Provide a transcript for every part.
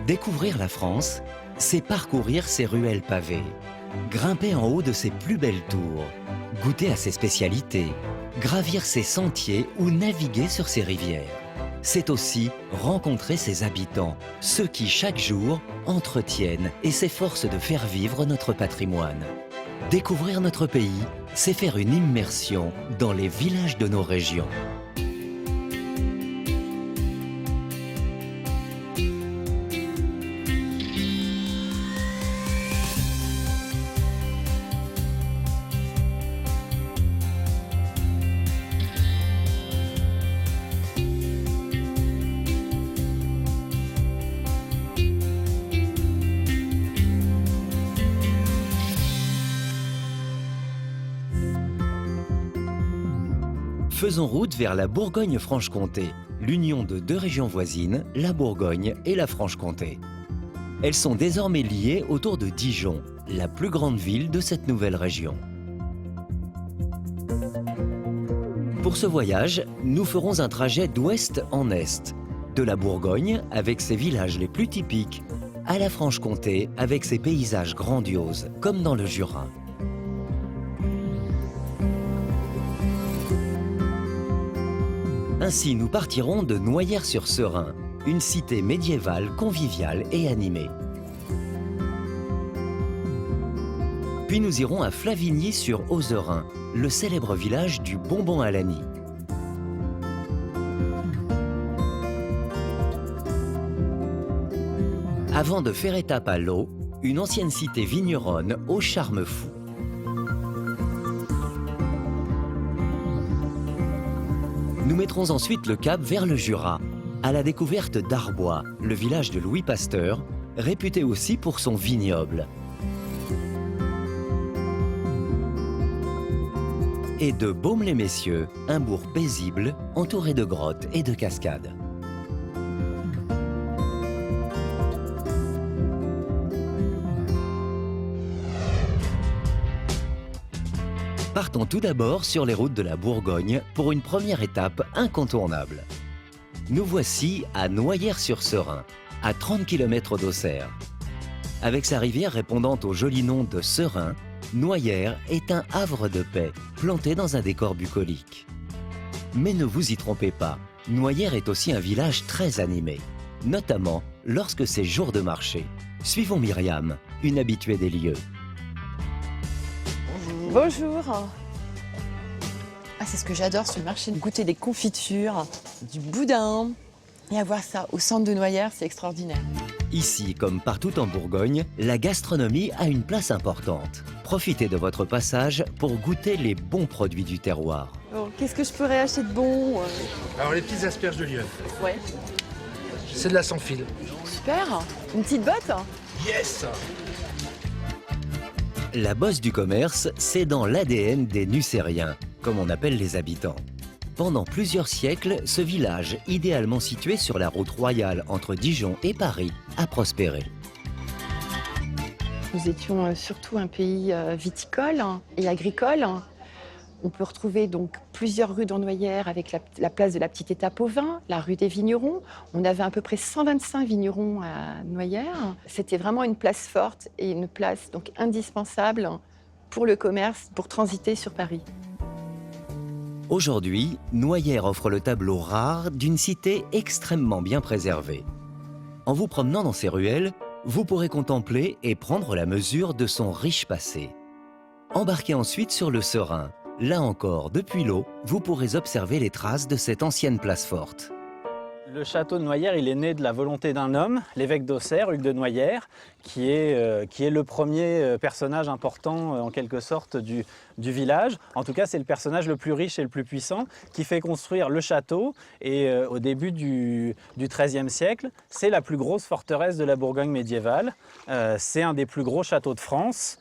Découvrir la France, c'est parcourir ses ruelles pavées, grimper en haut de ses plus belles tours, goûter à ses spécialités, gravir ses sentiers ou naviguer sur ses rivières. C'est aussi rencontrer ses habitants, ceux qui chaque jour entretiennent et s'efforcent de faire vivre notre patrimoine. Découvrir notre pays, c'est faire une immersion dans les villages de nos régions. Faisons route vers la Bourgogne-Franche-Comté, l'union de deux régions voisines, la Bourgogne et la Franche-Comté. Elles sont désormais liées autour de Dijon, la plus grande ville de cette nouvelle région. Pour ce voyage, nous ferons un trajet d'ouest en est, de la Bourgogne avec ses villages les plus typiques, à la Franche-Comté avec ses paysages grandioses, comme dans le Jura. Ainsi, nous partirons de Noyers-sur-Serein, une cité médiévale, conviviale et animée. Puis nous irons à Flavigny-sur-Ozerain, le célèbre village du bonbon à l'Annie. Avant de faire étape à Laux, une ancienne cité vigneronne au charme fou. Nous mettrons ensuite le cap vers le Jura, à la découverte d'Arbois, le village de Louis Pasteur, réputé aussi pour son vignoble. Et de Baume-les-Messieurs, un bourg paisible, entouré de grottes et de cascades. Partons tout d'abord sur les routes de la Bourgogne pour une première étape incontournable. Nous voici à Noyers-sur-Serein, à 30 km d'Auxerre. Avec sa rivière répondant au joli nom de Serein, Noyers est un havre de paix, planté dans un décor bucolique. Mais ne vous y trompez pas, Noyers est aussi un village très animé, notamment lorsque c'est jour de marché. Suivons Myriam, une habituée des lieux. Bonjour. Ah, c'est ce que j'adore sur le marché, de goûter des confitures, du boudin. Et avoir ça au centre de Noyers, c'est extraordinaire. Ici, comme partout en Bourgogne, la gastronomie a une place importante. Profitez de votre passage pour goûter les bons produits du terroir. Bon, qu'est-ce que je pourrais acheter de bon Alors les petites asperges de Lyon, Ouais. c'est de la sans fil. Super. Une petite botte. Yes. La bosse du commerce, c'est dans l'ADN des Nucériens, comme on appelle les habitants. Pendant plusieurs siècles, ce village, idéalement situé sur la route royale entre Dijon et Paris, a prospéré. Nous étions surtout un pays viticole et agricole. On peut retrouver donc plusieurs rues dans Noyers avec la place de la petite étape au vin, la rue des vignerons. On avait à peu près 125 vignerons à Noyers. C'était vraiment une place forte et une place donc indispensable pour le commerce, pour transiter sur Paris. Aujourd'hui, Noyers offre le tableau rare d'une cité extrêmement bien préservée. En vous promenant dans ses ruelles, vous pourrez contempler et prendre la mesure de son riche passé. Embarquez ensuite sur le Serein. Là encore, depuis l'eau, vous pourrez observer les traces de cette ancienne place forte. Le château de Noyers, il est né de la volonté d'un homme, l'évêque d'Auxerre, Hugues de Noyers, qui est le premier personnage important, en quelque sorte, du village. En tout cas, c'est le personnage le plus riche et le plus puissant qui fait construire le château. Et au début du XIIIe siècle, c'est la plus grosse forteresse de la Bourgogne médiévale. C'est un des plus gros châteaux de France.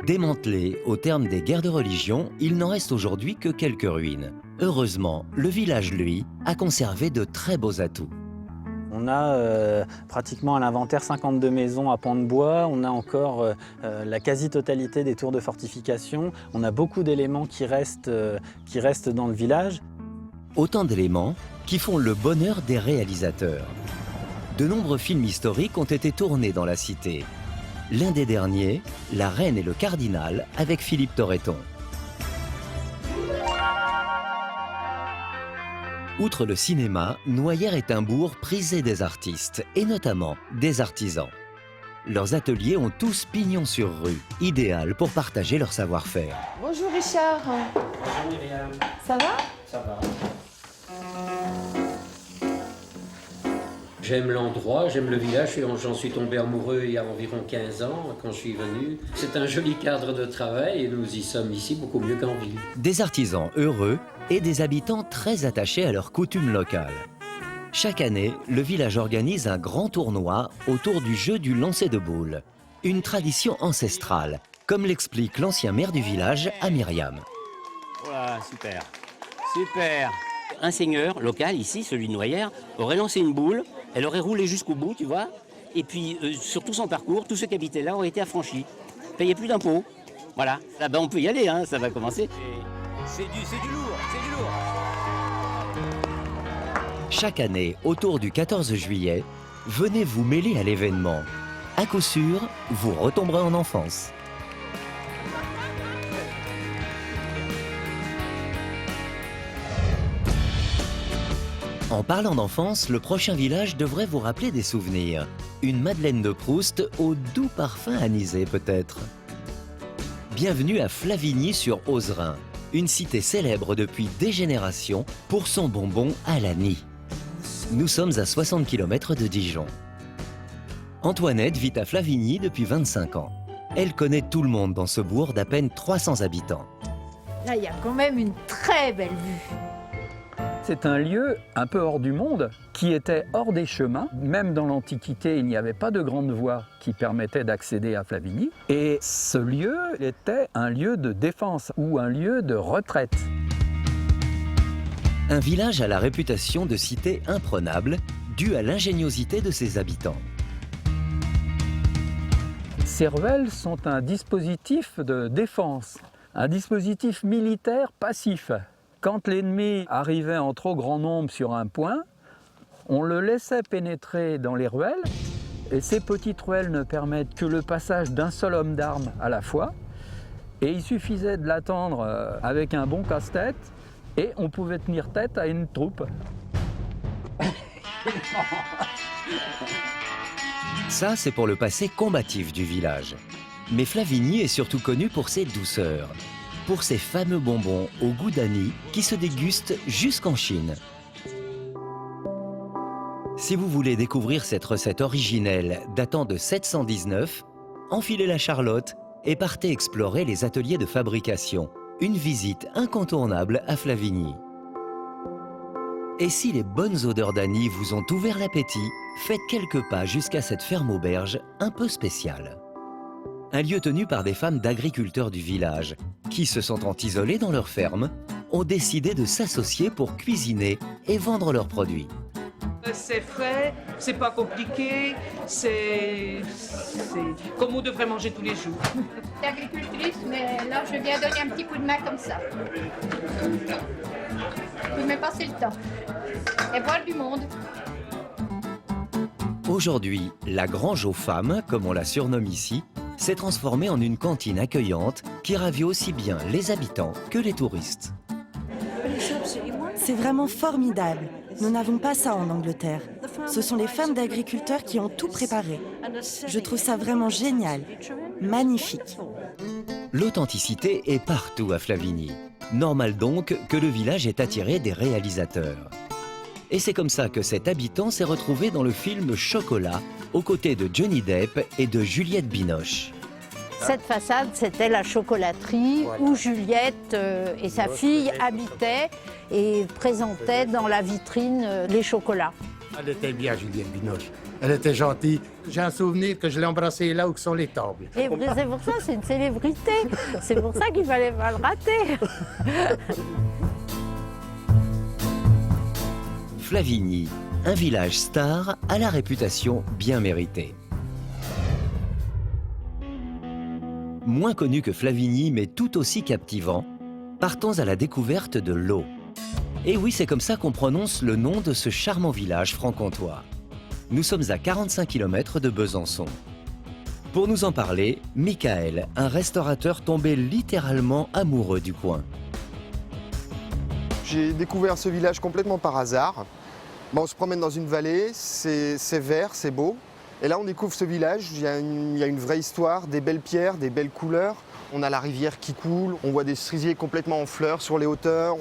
Démantelé au terme des guerres de religion, il n'en reste aujourd'hui que quelques ruines. Heureusement, le village, lui, a conservé de très beaux atouts. On a pratiquement à l'inventaire 52 maisons à pans de bois, on a encore la quasi-totalité des tours de fortification, on a beaucoup d'éléments qui restent dans le village. Autant d'éléments qui font le bonheur des réalisateurs. De nombreux films historiques ont été tournés dans la cité. L'un des derniers, La Reine et le Cardinal, avec Philippe Torreton. Outre le cinéma, Noyers est un bourg prisé des artistes, et notamment des artisans. Leurs ateliers ont tous pignon sur rue, idéal pour partager leur savoir-faire. Bonjour Richard. Bonjour Myriam. Ça va? Ça va. J'aime l'endroit, j'aime le village, j'en suis tombé amoureux il y a environ 15 ans quand je suis venu. C'est un joli cadre de travail et nous y sommes ici beaucoup mieux qu'en ville. Des artisans heureux et des habitants très attachés à leurs coutumes locales. Chaque année, le village organise un grand tournoi autour du jeu du lancer de boules. Une tradition ancestrale, comme l'explique l'ancien maire du village à Myriam. Voilà, super. Super. Un seigneur local, ici, celui de Noyers, aurait lancé une boule, elle aurait roulé jusqu'au bout, tu vois, et puis sur tout son parcours, tous ceux qui habitaient là auraient été affranchis. Payaient plus d'impôts. Voilà. Là, ben, on peut y aller, hein, ça va commencer. C'est du lourd, c'est du lourd. Chaque année, autour du 14 juillet, venez vous mêler à l'événement. À coup sûr, vous retomberez en enfance. En parlant d'enfance, le prochain village devrait vous rappeler des souvenirs. Une Madeleine de Proust au doux parfum anisé peut-être. Bienvenue à Flavigny sur Ozerain, une cité célèbre depuis des générations pour son bonbon à la nid. Nous sommes à 60 km de Dijon. Antoinette vit à Flavigny depuis 25 ans. Elle connaît tout le monde dans ce bourg d'à peine 300 habitants. Là, il y a quand même une très belle vue. C'est un lieu un peu hors du monde, qui était hors des chemins. Même dans l'Antiquité, il n'y avait pas de grande voie qui permettait d'accéder à Flavigny. Et ce lieu était un lieu de défense ou un lieu de retraite. Un village a la réputation de cité imprenable, due à l'ingéniosité de ses habitants. Ces ruelles sont un dispositif de défense, un dispositif militaire passif. Quand l'ennemi arrivait en trop grand nombre sur un point, on le laissait pénétrer dans les ruelles, et ces petites ruelles ne permettent que le passage d'un seul homme d'armes à la fois, et il suffisait de l'attendre avec un bon casse-tête, et on pouvait tenir tête à une troupe. Ça, c'est pour le passé combatif du village. Mais Flavigny est surtout connu pour ses douceurs. Pour ces fameux bonbons au goût d'anis qui se dégustent jusqu'en Chine. Si vous voulez découvrir cette recette originelle datant de 719, enfilez la charlotte et partez explorer les ateliers de fabrication. Une visite incontournable à Flavigny. Et si les bonnes odeurs d'anis vous ont ouvert l'appétit, faites quelques pas jusqu'à cette ferme-auberge un peu spéciale. Un lieu tenu par des femmes d'agriculteurs du village, qui, se sentant isolées dans leur ferme, ont décidé de s'associer pour cuisiner et vendre leurs produits. C'est frais, c'est pas compliqué, c'est comme on devrait manger tous les jours. Je suis agricultrice, mais là, je viens donner un petit coup de main comme ça. Vous me passez le temps. Et voir du monde. Aujourd'hui, la grange aux femmes, comme on la surnomme ici, s'est transformée en une cantine accueillante qui ravit aussi bien les habitants que les touristes. C'est vraiment formidable. Nous n'avons pas ça en Angleterre. Ce sont les femmes d'agriculteurs qui ont tout préparé. Je trouve ça vraiment génial. Magnifique. L'authenticité est partout à Flavigny. Normal donc que le village ait attiré des réalisateurs. Et c'est comme ça que cet habitant s'est retrouvé dans le film Chocolat, aux côtés de Johnny Depp et de Juliette Binoche. Cette façade, c'était la chocolaterie où Juliette et sa fille habitaient et présentaient dans la vitrine les chocolats. Elle était bien, Juliette Binoche. Elle était gentille. J'ai un souvenir que je l'ai embrassée là où sont les tables. Et c'est pour ça, c'est une célébrité. C'est pour ça qu'il fallait pas le rater. Flavigny, un village star à la réputation bien méritée. Moins connu que Flavigny, mais tout aussi captivant, partons à la découverte de l'eau. Et oui, c'est comme ça qu'on prononce le nom de ce charmant village franc-comtois. Nous sommes à 45 km de Besançon. Pour nous en parler, Michael, un restaurateur tombé littéralement amoureux du coin. J'ai découvert ce village complètement par hasard. On se promène dans une vallée, c'est vert, c'est beau. Et là, on découvre ce village, il y a une vraie histoire, des belles pierres, des belles couleurs. On a la rivière qui coule, on voit des cerisiers complètement en fleurs sur les hauteurs.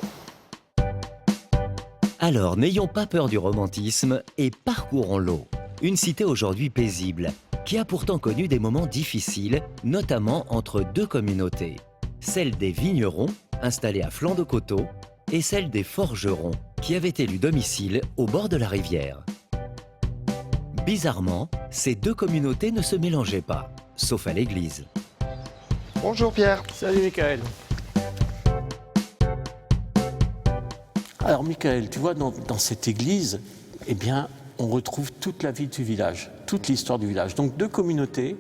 Alors, n'ayons pas peur du romantisme et parcourons-l'eau. Une cité aujourd'hui paisible, qui a pourtant connu des moments difficiles, notamment entre deux communautés. Celle des vignerons, installés à flanc de coteau, et celle des forgerons, qui avaient élu domicile au bord de la rivière. Bizarrement, ces deux communautés ne se mélangeaient pas, sauf à l'église. Bonjour Pierre. Salut Michael. Alors Michael, tu vois, dans cette église, eh bien, on retrouve toute la vie du village, toute l'histoire du village. Donc deux communautés,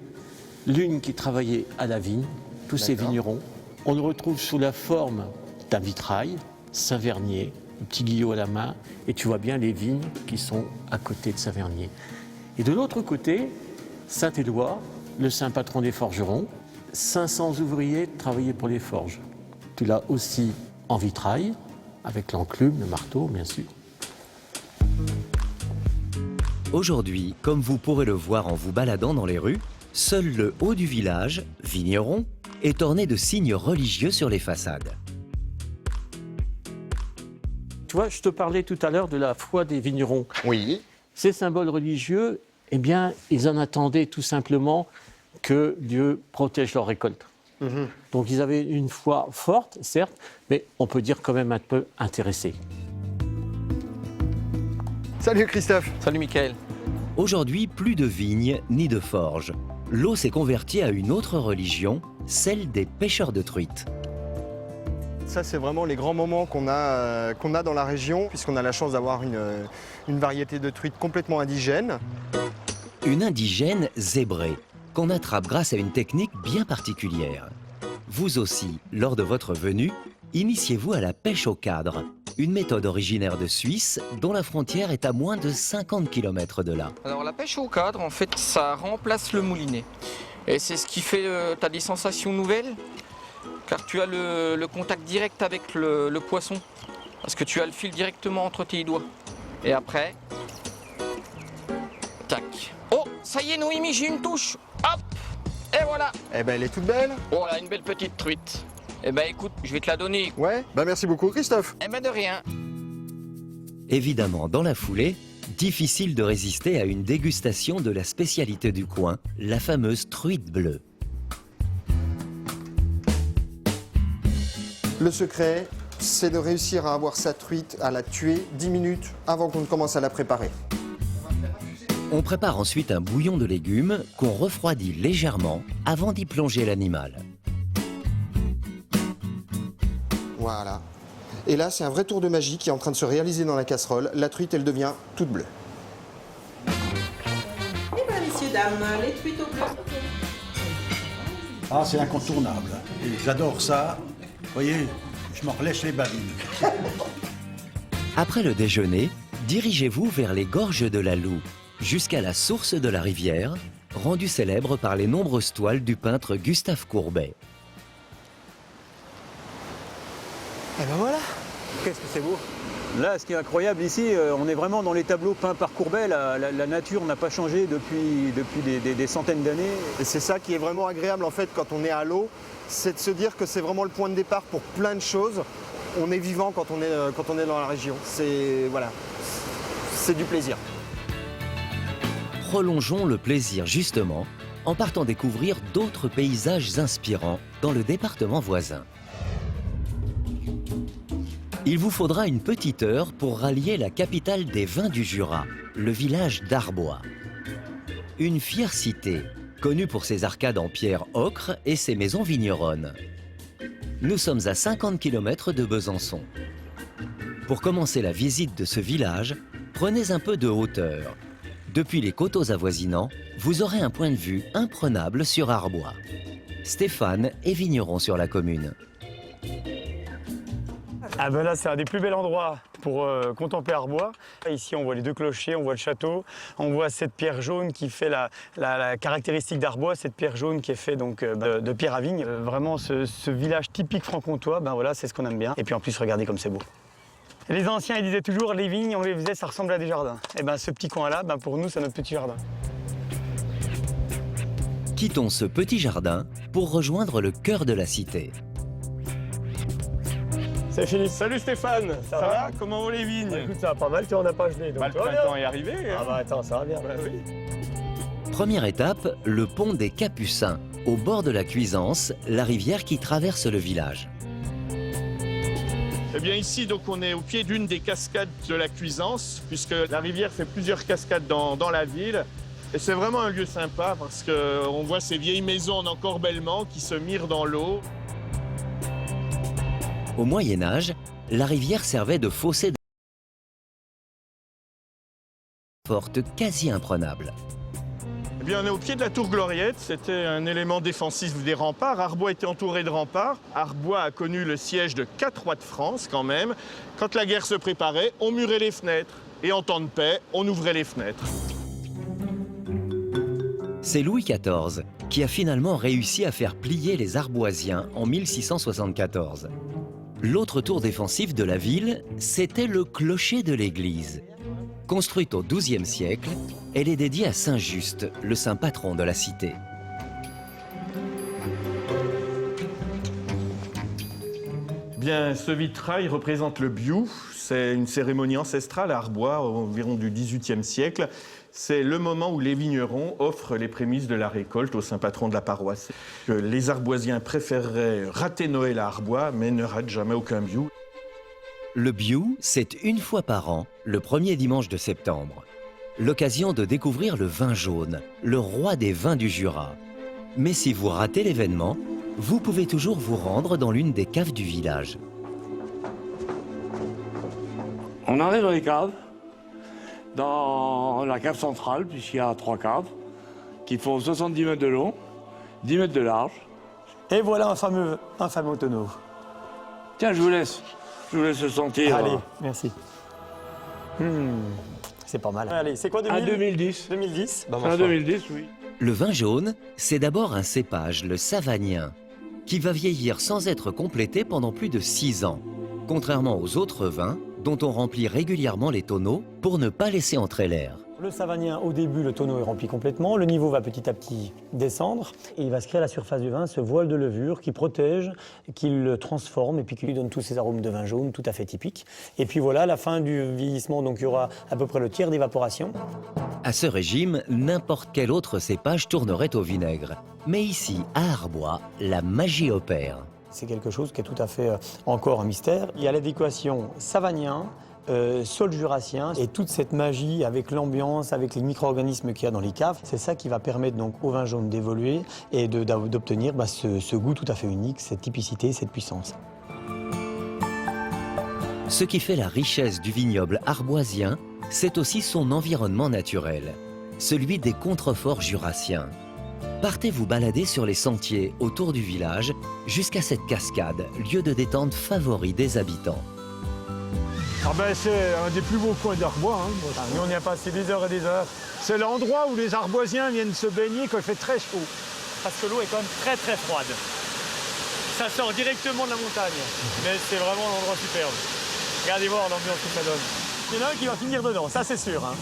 l'une qui travaillait à la vigne, tous ces vignerons. On le retrouve sous la forme d'un vitrail, Savernier, un petit guillot à la main, et tu vois bien les vignes qui sont à côté de Savernier. Et de l'autre côté, Saint-Éloi, le saint patron des forgerons, 500 ouvriers travaillaient pour les forges. Tu l'as aussi en vitrail, avec l'enclume, le marteau, bien sûr. Aujourd'hui, comme vous pourrez le voir en vous baladant dans les rues, seul le haut du village, Vigneron, est orné de signes religieux sur les façades. Tu vois, je te parlais tout à l'heure de la foi des vignerons. Oui. Ces symboles religieux, eh bien, ils en attendaient tout simplement que Dieu protège leur récolte. Donc ils avaient une foi forte, certes, mais on peut dire quand même un peu intéressée. Salut Christophe. Salut Michael. Aujourd'hui, plus de vignes ni de forges. L'eau s'est convertie à une autre religion, celle des pêcheurs de truites. Ça, c'est vraiment les grands moments qu'on a dans la région, puisqu'on a la chance d'avoir une variété de truites complètement indigène. Une indigène zébrée, qu'on attrape grâce à une technique bien particulière. Vous aussi, lors de votre venue, initiez-vous à la pêche au cadre, une méthode originaire de Suisse dont la frontière est à moins de 50 km de là. Alors la pêche au cadre, en fait, ça remplace le moulinet. Et c'est ce qui fait, tu as des sensations nouvelles, car tu as le contact direct avec le poisson, parce que tu as le fil directement entre tes doigts. Et après, tac. Oh, ça y est Noémie, j'ai une touche. Hop, et voilà. Eh ben, elle est toute belle. Oh là, une belle petite truite. Eh ben écoute, je vais te la donner. Ouais, bah merci beaucoup Christophe. Eh ben de rien. Évidemment, dans la foulée, difficile de résister à une dégustation de la spécialité du coin, la fameuse truite bleue. Le secret, c'est de réussir à avoir sa truite, à la tuer 10 minutes avant qu'on ne commence à la préparer. On prépare ensuite un bouillon de légumes qu'on refroidit légèrement avant d'y plonger l'animal. Voilà. Et là, c'est un vrai tour de magie qui est en train de se réaliser dans la casserole. La truite, elle devient toute bleue. Eh bien, messieurs, dames, les truites au bleu. Ah, c'est incontournable. J'adore ça. Vous voyez, je m'en relèche les babines. Après le déjeuner, dirigez-vous vers les gorges de la Loue, jusqu'à la source de la rivière, rendue célèbre par les nombreuses toiles du peintre Gustave Courbet. Et ben voilà. Qu'est-ce que c'est beau! Là, ce qui est incroyable ici, on est vraiment dans les tableaux peints par Courbet. La nature n'a pas changé depuis des centaines d'années. Et c'est ça qui est vraiment agréable en fait quand on est à l'eau, c'est de se dire que c'est vraiment le point de départ pour plein de choses. On est vivant quand on est dans la région. C'est voilà, c'est du plaisir. Prolongeons le plaisir justement en partant découvrir d'autres paysages inspirants dans le département voisin. Il vous faudra une petite heure pour rallier la capitale des vins du Jura, le village d'Arbois. Une fière cité, connue pour ses arcades en pierre ocre et ses maisons vigneronnes. Nous sommes à 50 km de Besançon. Pour commencer la visite de ce village, prenez un peu de hauteur. Depuis les coteaux avoisinants, vous aurez un point de vue imprenable sur Arbois. Stéphane est vigneron sur la commune. Ah ben là, c'est un des plus bels endroits pour contempler Arbois. Ici, on voit les 2 clochers, on voit le château, on voit cette pierre jaune qui fait la caractéristique d'Arbois, cette pierre jaune qui est faite donc, de pierre à vigne. Vraiment, ce village typique franc-comtois, ben voilà, c'est ce qu'on aime bien. Et puis en plus, regardez comme c'est beau. Les anciens, ils disaient toujours, les vignes, on les faisait, ça ressemble à des jardins. Et ben ce petit coin-là, ben, pour nous, c'est notre petit jardin. Quittons ce petit jardin pour rejoindre le cœur de la cité. C'est Philippe. Salut Stéphane, ça va? Comment vont les vignes? Écoute, ça va pas mal, tu en as pas gelé. Le printemps est arrivé. Hein. Ah bah attends, ça va bien. Bah, oui. Première étape, le pont des Capucins, au bord de la Cuisance, la rivière qui traverse le village. Eh bien ici, donc, on est au pied d'une des cascades de la Cuisance, puisque la rivière fait plusieurs cascades dans la ville. Et c'est vraiment un lieu sympa parce qu'on voit ces vieilles maisons en encorbellement qui se mirent dans l'eau. Au Moyen-Âge, la rivière servait de fossé forte quasi imprenable. Eh bien, on est au pied de la tour Gloriette. C'était un élément défensif des remparts. Arbois était entouré de remparts. Arbois a connu le siège de 4 rois de France quand même. Quand la guerre se préparait, on murait les fenêtres. Et en temps de paix, on ouvrait les fenêtres. C'est Louis XIV qui a finalement réussi à faire plier les Arboisiens en 1674. L'autre tour défensif de la ville, c'était le clocher de l'église. Construite au XIIe siècle, elle est dédiée à Saint Just, le saint patron de la cité. Bien, ce vitrail représente le biou. C'est une cérémonie ancestrale à Arbois, environ du XVIIIe siècle. C'est le moment où les vignerons offrent les prémices de la récolte au saint patron de la paroisse. Les Arboisiens préféreraient rater Noël à Arbois, mais ne ratent jamais aucun biou. Le biou, c'est une fois par an, le premier dimanche de septembre. L'occasion de découvrir le vin jaune, le roi des vins du Jura. Mais si vous ratez l'événement, vous pouvez toujours vous rendre dans l'une des caves du village. On arrive dans les caves, dans la cave centrale, puisqu'il y a 3 caves, qui font 70 mètres de long, 10 mètres de large. Et voilà un fameux tonneau. Tiens, je vous laisse le sentir. Allez, merci. C'est pas mal. Allez, c'est quoi 2000? Un 2010. 2010 bah, un 2010, oui. Le vin jaune, c'est d'abord un cépage, le savagnin, qui va vieillir sans être complété pendant plus de 6 ans, contrairement aux autres vins dont on remplit régulièrement les tonneaux pour ne pas laisser entrer l'air. Le savagnin, au début, le tonneau est rempli complètement, le niveau va petit à petit descendre et il va se créer à la surface du vin ce voile de levure qui protège, qui le transforme et puis qui lui donne tous ces arômes de vin jaune tout à fait typiques. Et puis voilà, à la fin du vieillissement, donc il y aura à peu près le tiers d'évaporation. À ce régime, n'importe quel autre cépage tournerait au vinaigre. Mais ici, à Arbois, la magie opère. C'est quelque chose qui est tout à fait encore un mystère. Il y a l'adéquation savagnin, sol jurassien et toute cette magie avec l'ambiance, avec les micro-organismes qu'il y a dans les caves. C'est ça qui va permettre donc au vin jaune d'évoluer et d'obtenir ce goût tout à fait unique, cette typicité, cette puissance. Ce qui fait la richesse du vignoble arboisien, c'est aussi son environnement naturel, celui des contreforts jurassiens. Partez vous balader sur les sentiers autour du village jusqu'à cette cascade, lieu de détente favori des habitants. Ah ben c'est un des plus beaux coins d'Arbois. Hein. Nous on y a passé des heures et des heures. C'est l'endroit où les Arboisiens viennent se baigner quand il fait très chaud. Parce que l'eau est quand même très très froide. Ça sort directement de la montagne. Mais c'est vraiment un endroit superbe. Regardez voir l'ambiance que ça donne. Il y en a un qui va finir dedans, ça c'est sûr. Hein.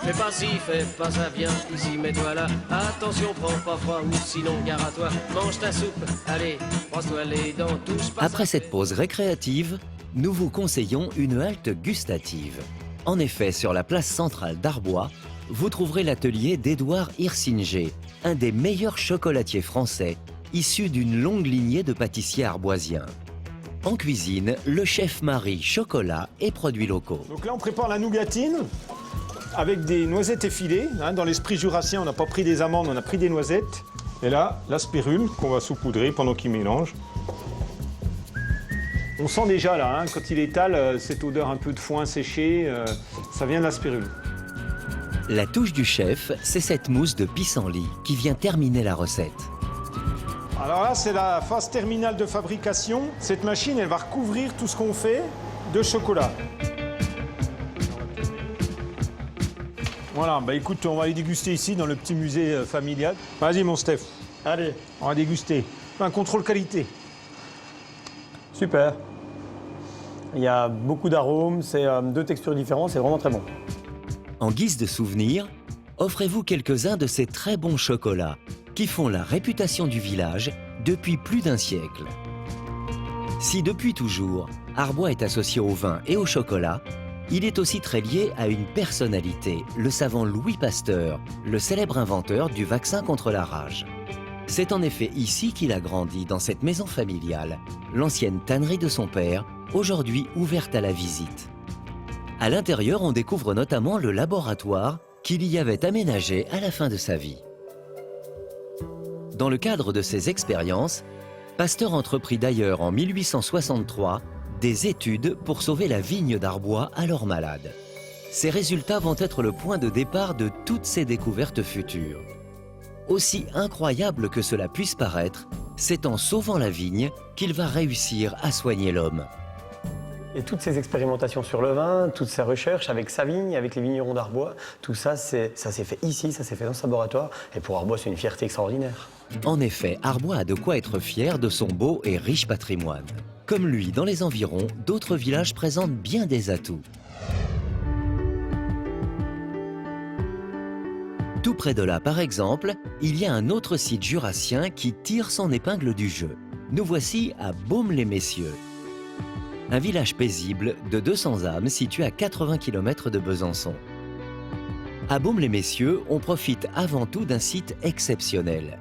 Fais pas ci, fais pas ça, viens ici, mets-toi là. Attention, prends pas froid ou sinon gare à toi. Mange ta soupe, allez, brosse-toi les dents, touche pas. Après cette pause récréative, nous vous conseillons une halte gustative. En effet, sur la place centrale d'Arbois, vous trouverez l'atelier d'Édouard Hirsinger, un des meilleurs chocolatiers français, issu d'une longue lignée de pâtissiers arboisiens. En cuisine, le chef Marie chocolat et produits locaux. Donc là, on prépare la nougatine avec des noisettes effilées. Hein, dans l'esprit jurassien, on n'a pas pris des amandes, on a pris des noisettes. Et là, la spirule qu'on va saupoudrer pendant qu'il mélange. On sent déjà là, hein, quand il étale, cette odeur un peu de foin séché, ça vient de la spirule. La touche du chef, c'est cette mousse de pissenlit qui vient terminer la recette. Alors là, c'est la phase terminale de fabrication. Cette machine, elle va recouvrir tout ce qu'on fait de chocolat. Voilà, bah écoute, on va les déguster ici dans le petit musée familial. Vas-y mon Steph. Allez, on va déguster. Un contrôle qualité. Super. Il y a beaucoup d'arômes, c'est 2 textures différentes, c'est vraiment très bon. En guise de souvenir, offrez-vous quelques-uns de ces très bons chocolats qui font la réputation du village depuis plus d'1 siècle. Si depuis toujours, Arbois est associé au vin et au chocolat, il est aussi très lié à une personnalité, le savant Louis Pasteur, le célèbre inventeur du vaccin contre la rage. C'est en effet ici qu'il a grandi, dans cette maison familiale, l'ancienne tannerie de son père, aujourd'hui ouverte à la visite. À l'intérieur, on découvre notamment le laboratoire qu'il y avait aménagé à la fin de sa vie. Dans le cadre de ses expériences, Pasteur entreprit d'ailleurs en 1863 des études pour sauver la vigne d'Arbois alors malade. Ces résultats vont être le point de départ de toutes ses découvertes futures. Aussi incroyable que cela puisse paraître, c'est en sauvant la vigne qu'il va réussir à soigner l'homme. Et toutes ces expérimentations sur le vin, toutes ces recherches avec sa vigne, avec les vignerons d'Arbois, tout ça, ça s'est fait ici, ça s'est fait dans ce laboratoire. Et pour Arbois, c'est une fierté extraordinaire. En effet, Arbois a de quoi être fier de son beau et riche patrimoine. Comme lui, dans les environs, d'autres villages présentent bien des atouts. Tout près de là, par exemple, il y a un autre site jurassien qui tire son épingle du jeu. Nous voici à Baume-les-Messieurs. Un village paisible de 200 âmes situé à 80 km de Besançon. À Baume-les-Messieurs, on profite avant tout d'un site exceptionnel.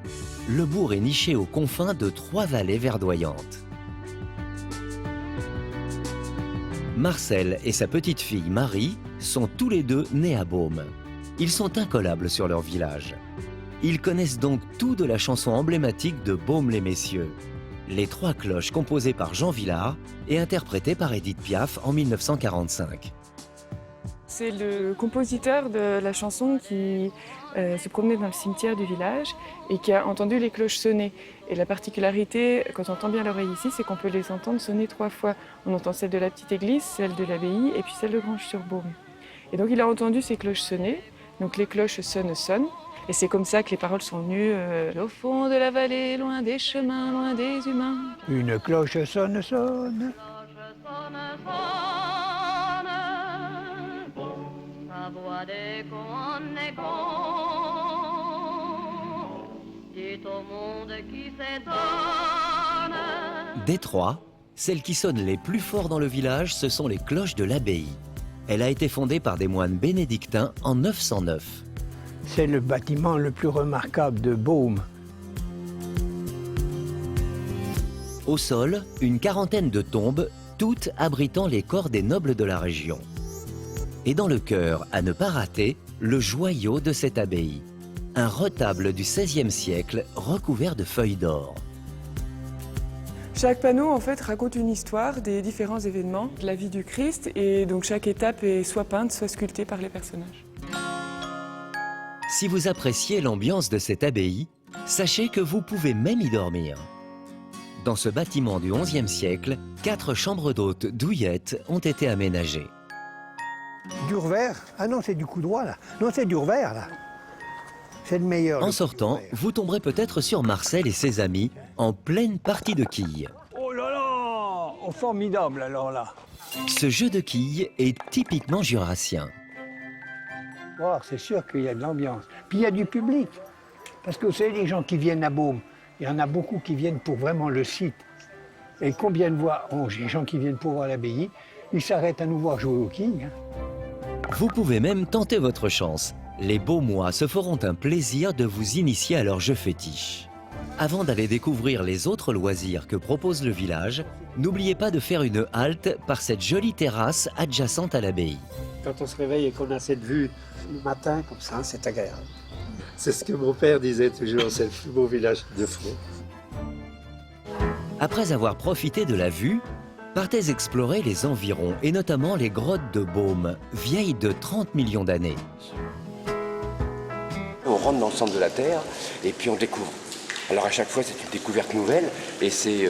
Le bourg est niché aux confins de 3 vallées verdoyantes. Marcel et sa petite fille Marie sont tous les deux nés à Baume. Ils sont incollables sur leur village. Ils connaissent donc tout de la chanson emblématique de Baume-les-Messieurs. Les 3 cloches composées par Jean Vilar et interprétées par Édith Piaf en 1945. C'est le compositeur de la chanson qui se promenait dans le cimetière du village et qui a entendu les cloches sonner. Et la particularité, quand on entend bien l'oreille ici, c'est qu'on peut les entendre sonner 3 fois. On entend celle de la petite église, celle de l'abbaye et puis celle de Granges-sur-Baume. Et donc il a entendu ces cloches sonner, donc les cloches sonnent. Et c'est comme ça que les paroles sont venues au fond de la vallée, loin des chemins, loin des humains. Une cloche sonne. La voix d'écho en écho dit au monde qui s'étonne. Des 3, celles qui sonnent les plus fort dans le village, ce sont les cloches de l'abbaye. Elle a été fondée par des moines bénédictins en 909. C'est le bâtiment le plus remarquable de Baume. Au sol, une quarantaine de tombes, toutes abritant les corps des nobles de la région. Et dans le chœur, à ne pas rater, le joyau de cette abbaye. Un retable du XVIe siècle recouvert de feuilles d'or. Chaque panneau en fait raconte une histoire des différents événements de la vie du Christ et donc chaque étape est soit peinte, soit sculptée par les personnages. Si vous appréciez l'ambiance de cette abbaye, sachez que vous pouvez même y dormir. Dans ce bâtiment du XIe siècle, 4 chambres d'hôtes douillettes ont été aménagées. Du revers? Ah non, c'est du coup droit là. Non, c'est du revers là. C'est le meilleur. En sortant, vous tomberez peut-être sur Marcel et ses amis en pleine partie de quilles. Oh là là! Oh, formidable alors là. Ce jeu de quilles est typiquement jurassien. Oh, c'est sûr qu'il y a de l'ambiance. Puis il y a du public. Parce que vous savez, les gens qui viennent à Baume, il y en a beaucoup qui viennent pour vraiment le site. Et combien de fois, les gens qui viennent pour voir l'abbaye, ils s'arrêtent à nous voir jouer aux quilles. Vous pouvez même tenter votre chance. Les Baumois se feront un plaisir de vous initier à leur jeu fétiche. Avant d'aller découvrir les autres loisirs que propose le village, n'oubliez pas de faire une halte par cette jolie terrasse adjacente à l'abbaye. Quand on se réveille et qu'on a cette vue le matin, comme ça, c'est agréable. C'est ce que mon père disait toujours, c'est le plus beau village de France. Après avoir profité de la vue, partez explorer les environs et notamment les grottes de Baume, vieilles de 30 millions d'années. On rentre dans le centre de la Terre et puis on découvre Alors à chaque fois, c'est une découverte nouvelle et c'est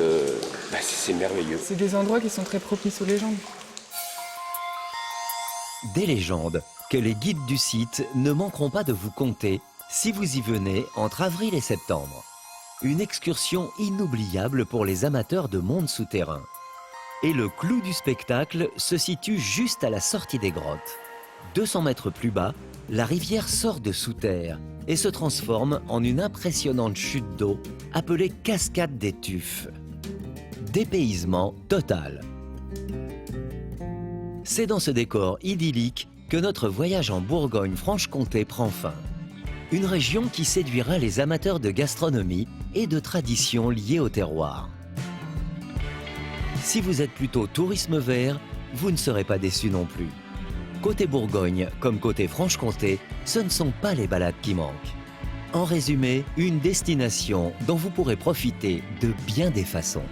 merveilleux. C'est des endroits qui sont très propices aux légendes. Des légendes que les guides du site ne manqueront pas de vous conter si vous y venez entre avril et septembre. Une excursion inoubliable pour les amateurs de monde souterrain. Et le clou du spectacle se situe juste à la sortie des grottes. 200 mètres plus bas, la rivière sort de sous terre et se transforme en une impressionnante chute d'eau appelée cascade des Tuffes. Dépaysement total. C'est dans ce décor idyllique que notre voyage en Bourgogne-Franche-Comté prend fin. Une région qui séduira les amateurs de gastronomie et de traditions liées au terroir. Si vous êtes plutôt tourisme vert, vous ne serez pas déçus non plus. Côté Bourgogne comme côté Franche-Comté, ce ne sont pas les balades qui manquent. En résumé, une destination dont vous pourrez profiter de bien des façons.